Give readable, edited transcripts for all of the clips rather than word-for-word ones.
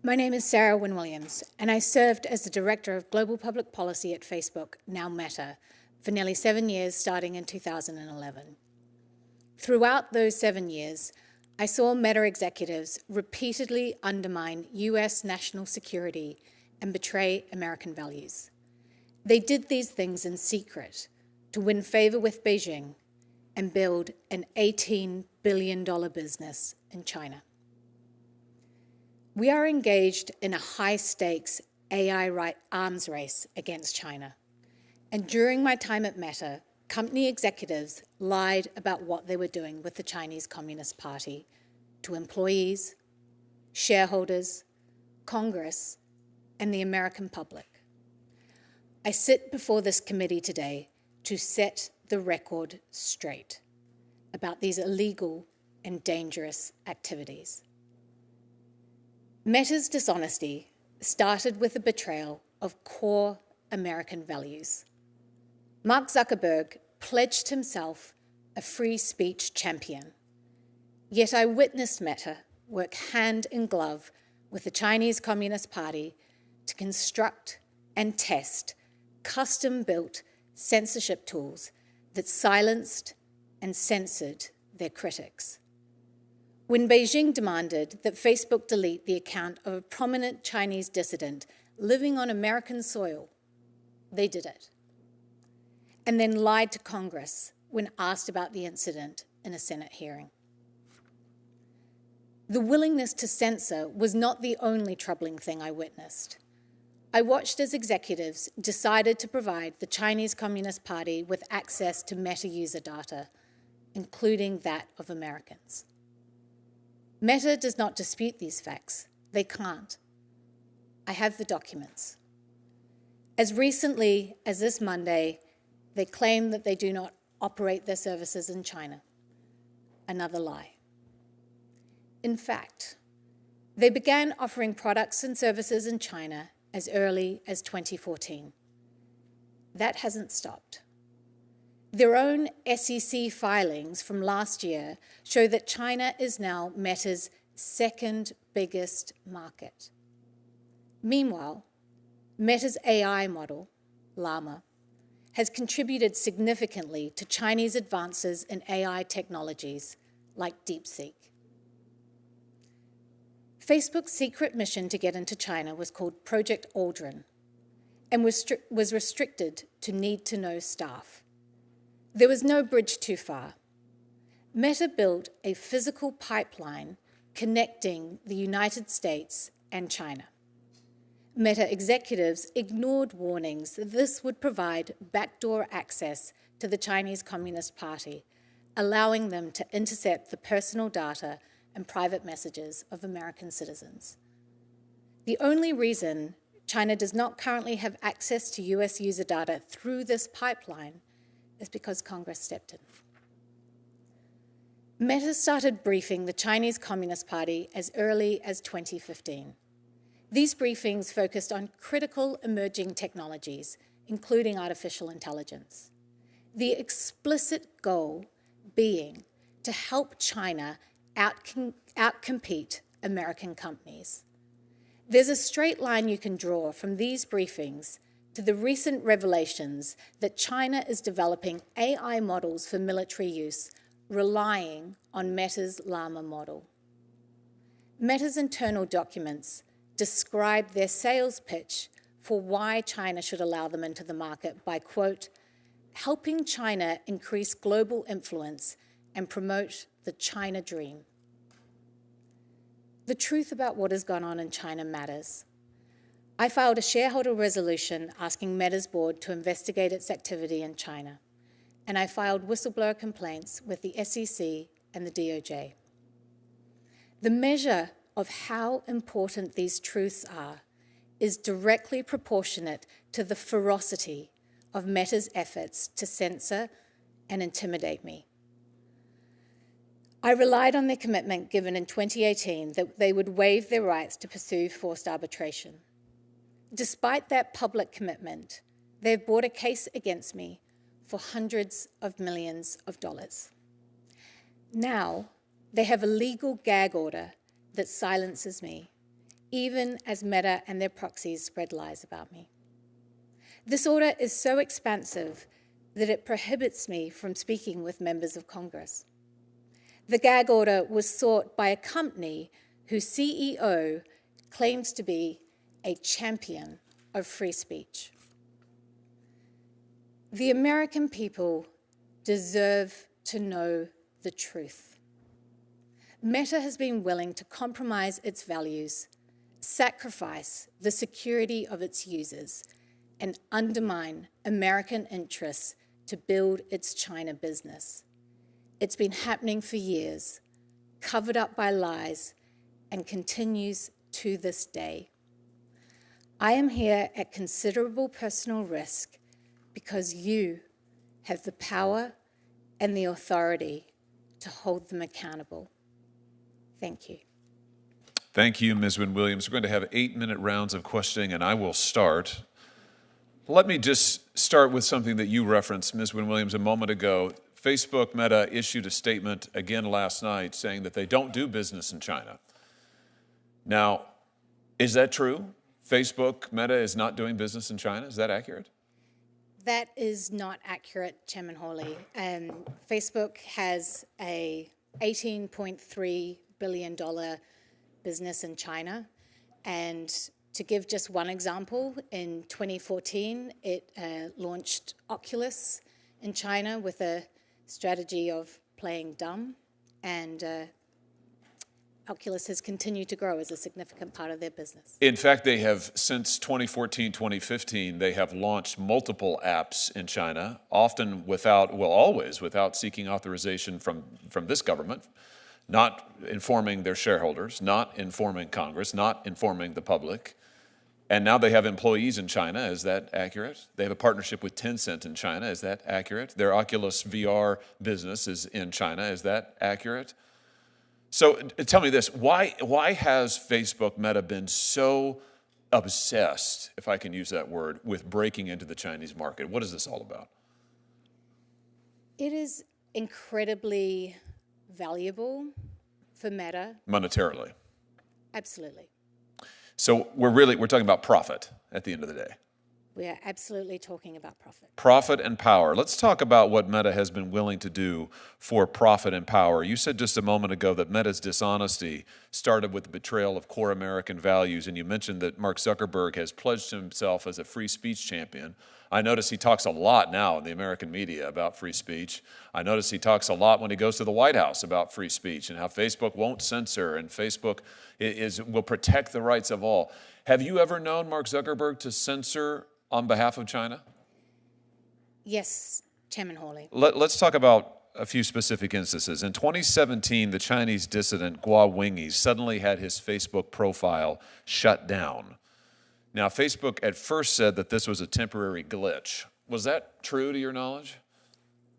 My name is Sarah Wynn-Williams, and I served as the Director of Global Public Policy at Facebook, now Meta, for nearly 7 years, starting in 2011. Throughout those 7 years, I saw Meta executives repeatedly undermine US national security and betray American values. They did these things in secret to win favor with Beijing and build an $18 billion business in China. We are engaged in a high-stakes AI arms race against China. And during my time at Meta, company executives lied about what they were doing with the Chinese Communist Party to employees, shareholders, Congress, and the American public. I sit before this committee today to set the record straight about these illegal and dangerous activities. Meta's dishonesty started with the betrayal of core American values. Mark Zuckerberg pledged himself a free speech champion. Yet I witnessed Meta work hand in glove with the Chinese Communist Party to construct and test custom-built censorship tools that silenced and censored their critics. When Beijing demanded that Facebook delete the account of a prominent Chinese dissident living on American soil, they did it, and then lied to Congress when asked about the incident in a Senate hearing. The willingness to censor was not the only troubling thing I witnessed. I watched as executives decided to provide the Chinese Communist Party with access to Meta user data, including that of Americans. Meta does not dispute these facts. They can't. I have the documents. As recently as this Monday, they claim that they do not operate their services in China. Another lie. In fact, they began offering products and services in China as early as 2014. That hasn't stopped. Their own SEC filings from last year show that China is now Meta's second biggest market. Meanwhile, Meta's AI model, Llama, has contributed significantly to Chinese advances in AI technologies like DeepSeek. Facebook's secret mission to get into China was called Project Aldrin and was restricted to need-to-know staff. There was no bridge too far. Meta built a physical pipeline connecting the United States and China. Meta executives ignored warnings that this would provide backdoor access to the Chinese Communist Party, allowing them to intercept the personal data and private messages of American citizens. The only reason China does not currently have access to US user data through this pipeline is because Congress stepped in. Meta started briefing the Chinese Communist Party as early as 2015. These briefings focused on critical emerging technologies, including artificial intelligence. The explicit goal being to help China outcompete American companies. There's a straight line you can draw from these briefings to the recent revelations that China is developing AI models for military use, relying on Meta's Llama model. Meta's internal documents describe their sales pitch for why China should allow them into the market by, quote, helping China increase global influence and promote the China dream. The truth about what has gone on in China matters. I filed a shareholder resolution asking Meta's board to investigate its activity in China, and I filed whistleblower complaints with the SEC and the DOJ. The measure of how important these truths are is directly proportionate to the ferocity of Meta's efforts to censor and intimidate me. I relied on their commitment given in 2018 that they would waive their rights to pursue forced arbitration. Despite that public commitment, they've brought a case against me for hundreds of millions of dollars. Now, they have a legal gag order that silences me, even as Meta and their proxies spread lies about me. This order is so expansive that it prohibits me from speaking with members of Congress. The gag order was sought by a company whose CEO claims to be a champion of free speech. The American people deserve to know the truth. Meta has been willing to compromise its values, sacrifice the security of its users, and undermine American interests to build its China business. It's been happening for years, covered up by lies, and continues to this day. I am here at considerable personal risk because you have the power and the authority to hold them accountable. Thank you. Thank you, Ms. Wynn-Williams. We're going to have 8-minute rounds of questioning, and I will start. Let me just start with something that you referenced, Ms. Wynn-Williams, a moment ago. Facebook, Meta, issued a statement again last night saying that they don't do business in China. Now, is that true? Facebook, Meta is not doing business in China? Is that accurate? That is not accurate, Chairman Hawley. Facebook has a $18.3 billion business in China. And to give just one example, in 2014, it launched Oculus in China with a strategy of playing dumb. And Oculus has continued to grow as a significant part of their business. In fact, they have, since 2014, 2015, they have launched multiple apps in China, often without, well, always without seeking authorization from this government, not informing their shareholders, not informing Congress, not informing the public. And now they have employees in China. Is that accurate? They have a partnership with Tencent in China. Is that accurate? Their Oculus VR business is in China. Is that accurate? So tell me this, why has Facebook, Meta, been so obsessed, if I can use that word, with breaking into the Chinese market? What is this all about? It is incredibly valuable for Meta. Monetarily? Absolutely. So we're talking about profit at the end of the day. We are absolutely talking about profit. Profit and power. Let's talk about what Meta has been willing to do for profit and power. You said just a moment ago that Meta's dishonesty started with the betrayal of core American values, and you mentioned that Mark Zuckerberg has pledged himself as a free speech champion. I notice he talks a lot now in the American media about free speech. I notice he talks a lot when he goes to the White House about free speech and how Facebook won't censor and Facebook will protect the rights of all. Have you ever known Mark Zuckerberg to censor on behalf of China? Yes, Chairman Hawley. Let's talk about a few specific instances. In 2017, the Chinese dissident Guo Wengyi suddenly had his Facebook profile shut down. Now, Facebook at first said that this was a temporary glitch. Was that true to your knowledge?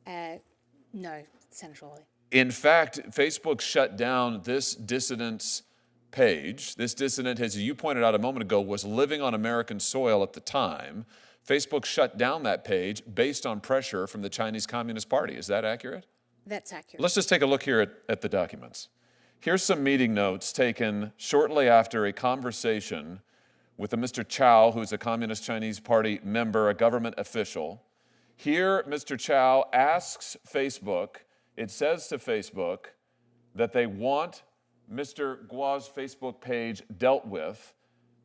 No, Senator Hawley. In fact, Facebook shut down this dissident's page. This dissident, as you pointed out a moment ago, was living on American soil at the time. Facebook shut down that page based on pressure from the Chinese Communist Party. Is that accurate? That's accurate. Let's just take a look here at the documents. Here's some meeting notes taken shortly after a conversation with a Mr. Chow, who's a Communist Chinese Party member, a government official. Here, Mr. Chow asks Facebook, it says to Facebook that they want Mr. Guo's Facebook page dealt with.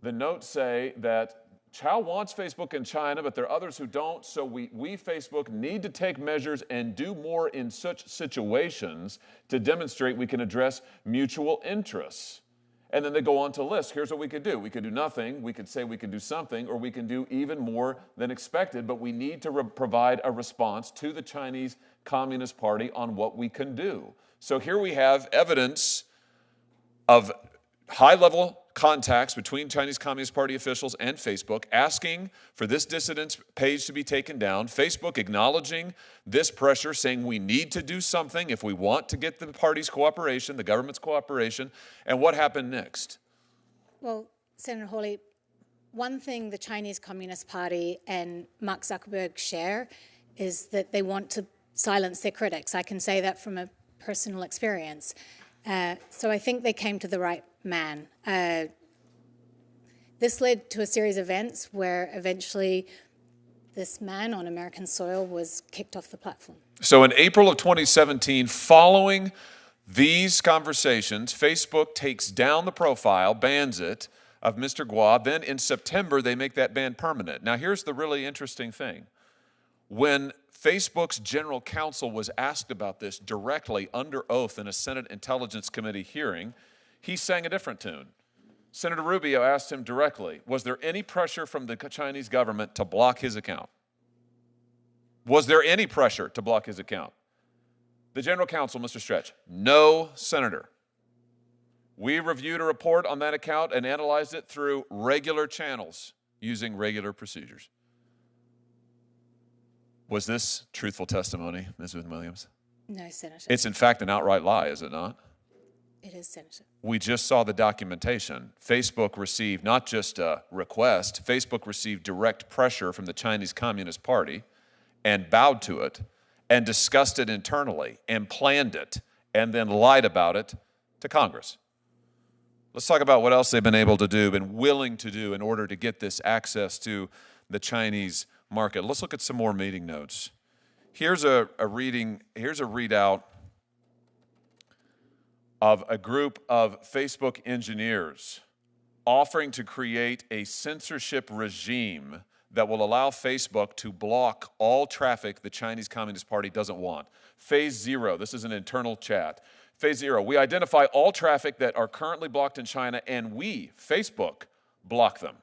The notes say that Chow wants Facebook in China, but there are others who don't, so we Facebook, need to take measures and do more in such situations to demonstrate we can address mutual interests. And then they go on to list, here's what we could do. We could do nothing, we could say we could do something, or we can do even more than expected, but we need to provide a response to the Chinese Communist Party on what we can do. So here we have evidence of high-level contacts between Chinese Communist Party officials and Facebook asking for this dissident's page to be taken down, Facebook acknowledging this pressure, saying we need to do something if we want to get the party's cooperation, the government's cooperation. And what happened next? Well, Senator Hawley, one thing the Chinese Communist Party and Mark Zuckerberg share is that they want to silence their critics. I can say that from a personal experience. So I think they came to the right man. This led to a series of events where eventually this man on American soil was kicked off the platform. So in April of 2017, following these conversations, Facebook takes down the profile, bans it, of Mr. Guo. Then in September, they make that ban permanent. Now here's the really interesting thing. When Facebook's general counsel was asked about this directly under oath in a Senate Intelligence Committee hearing, he sang a different tune. Senator Rubio asked him directly, was there any pressure from the Chinese government to block his account? Was there any pressure to block his account? The general counsel, Mr. Stretch, no, Senator. We reviewed a report on that account and analyzed it through regular channels using regular procedures. Was this truthful testimony, Ms. Wynn-Williams? No, Senator. It's in fact an outright lie, is it not? It is, Senator. We just saw the documentation. Facebook received not just a request, Facebook received direct pressure from the Chinese Communist Party and bowed to it and discussed it internally and planned it and then lied about it to Congress. Let's talk about what else they've been able to do and willing to do in order to get this access to the Chinese market. Let's look at some more meeting notes. Here's a readout of a group of Facebook engineers offering to create a censorship regime that will allow Facebook to block all traffic the Chinese Communist Party doesn't want. Phase 0, this is an internal chat. Phase 0, we identify all traffic that are currently blocked in China and we, Facebook, block them.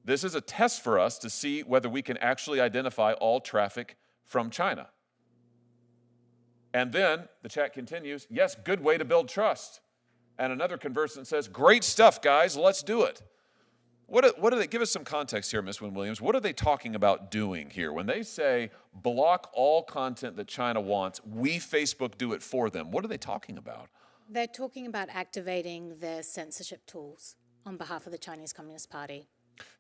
This is a test for us to see whether we can actually identify all traffic from China. And then the chat continues, yes, good way to build trust. And another conversant says, great stuff, guys, let's do it. What do they, give us some context here, Ms. Wynn-Williams. What are they talking about doing here? When they say block all content that China wants, we, Facebook, do it for them. What are they talking about? They're talking about activating their censorship tools on behalf of the Chinese Communist Party.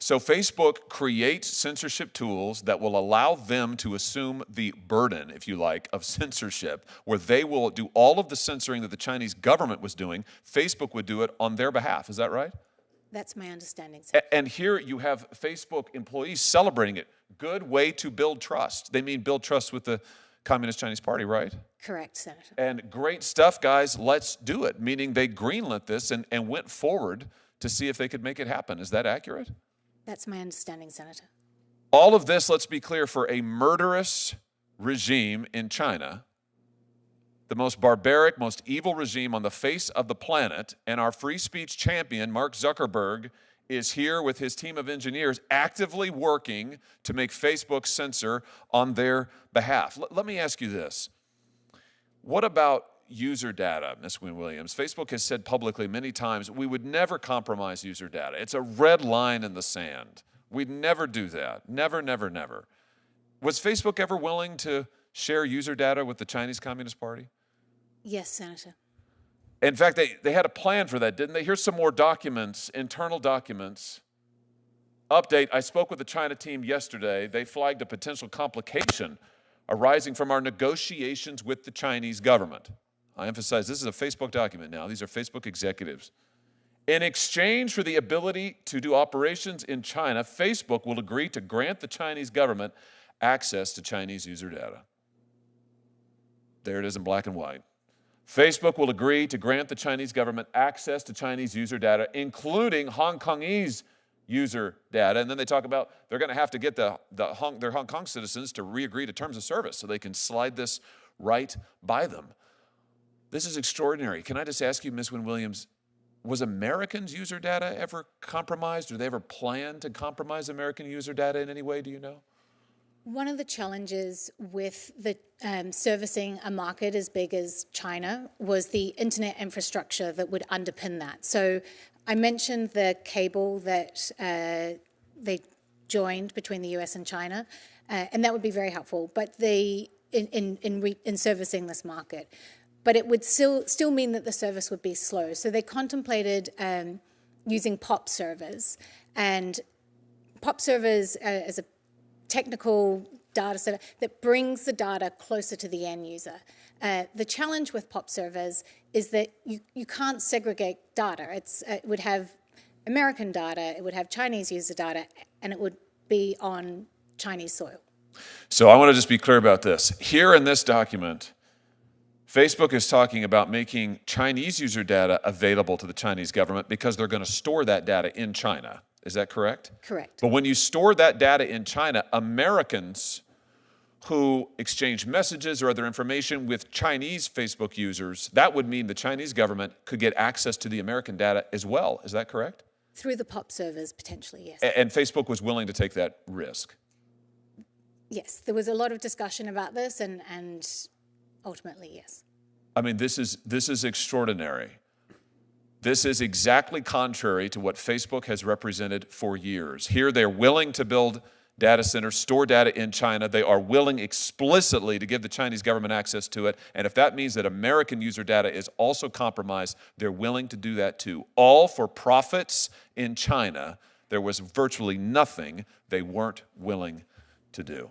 So Facebook creates censorship tools that will allow them to assume the burden, if you like, of censorship, where they will do all of the censoring that the Chinese government was doing. Facebook would do it on their behalf. Is that right? That's my understanding, sir. And here you have Facebook employees celebrating it. Good way to build trust. They mean build trust with the Communist Chinese Party, right? Correct, Senator. And great stuff, guys, let's do it. Meaning they greenlit this and went forward to see if they could make it happen. Is that accurate? That's my understanding, Senator. All of this, let's be clear, for a murderous regime in China, the most barbaric, most evil regime on the face of the planet, and our free speech champion, Mark Zuckerberg, is here with his team of engineers actively working to make Facebook censor on their behalf. Let me ask you this. What about user data, Ms. Wynn-Williams? Facebook has said publicly many times, we would never compromise user data. It's a red line in the sand. We'd never do that. Never, never, never. Was Facebook ever willing to share user data with the Chinese Communist Party? Yes, Senator. In fact, they had a plan for that, didn't they? Here's some more documents, internal documents. Update, I spoke with the China team yesterday. They flagged a potential complication arising from our negotiations with the Chinese government. I emphasize this is a Facebook document now. These are Facebook executives. In exchange for the ability to do operations in China, Facebook will agree to grant the Chinese government access to Chinese user data. There it is in black and white. Facebook will agree to grant the Chinese government access to Chinese user data, including Hong Kongese user data. And then they talk about they're going to have to get their Hong Kong citizens to re-agree to terms of service so they can slide this right by them. This is extraordinary. Can I just ask you, Ms. Wynn-Williams, was Americans' user data ever compromised? Or they ever planned to compromise American user data in any way? Do you know? One of the challenges with the servicing a market as big as China was the internet infrastructure that would underpin that. So I mentioned the cable that they joined between the US and China, and that would be very helpful. But in servicing this market, but it would still mean that the service would be slow. So they contemplated using POP servers, and POP servers as a technical data server that brings the data closer to the end user. The challenge with POP servers is that you can't segregate data. It would have American data, it would have Chinese user data, and it would be on Chinese soil. So I want to just be clear about this. Here in this document, Facebook is talking about making Chinese user data available to the Chinese government because they're going to store that data in China. Is that correct? Correct. But when you store that data in China, Americans who exchange messages or other information with Chinese Facebook users, that would mean the Chinese government could get access to the American data as well. Is that correct? Through the POP servers, potentially, yes. And Facebook was willing to take that risk? Yes, there was a lot of discussion about this, and ultimately, yes. I mean, this is extraordinary. This is exactly contrary to what Facebook has represented for years. Here, they're willing to build data centers, store data in China. They are willing explicitly to give the Chinese government access to it. And if that means that American user data is also compromised, they're willing to do that too. All for profits in China. There was virtually nothing they weren't willing to do.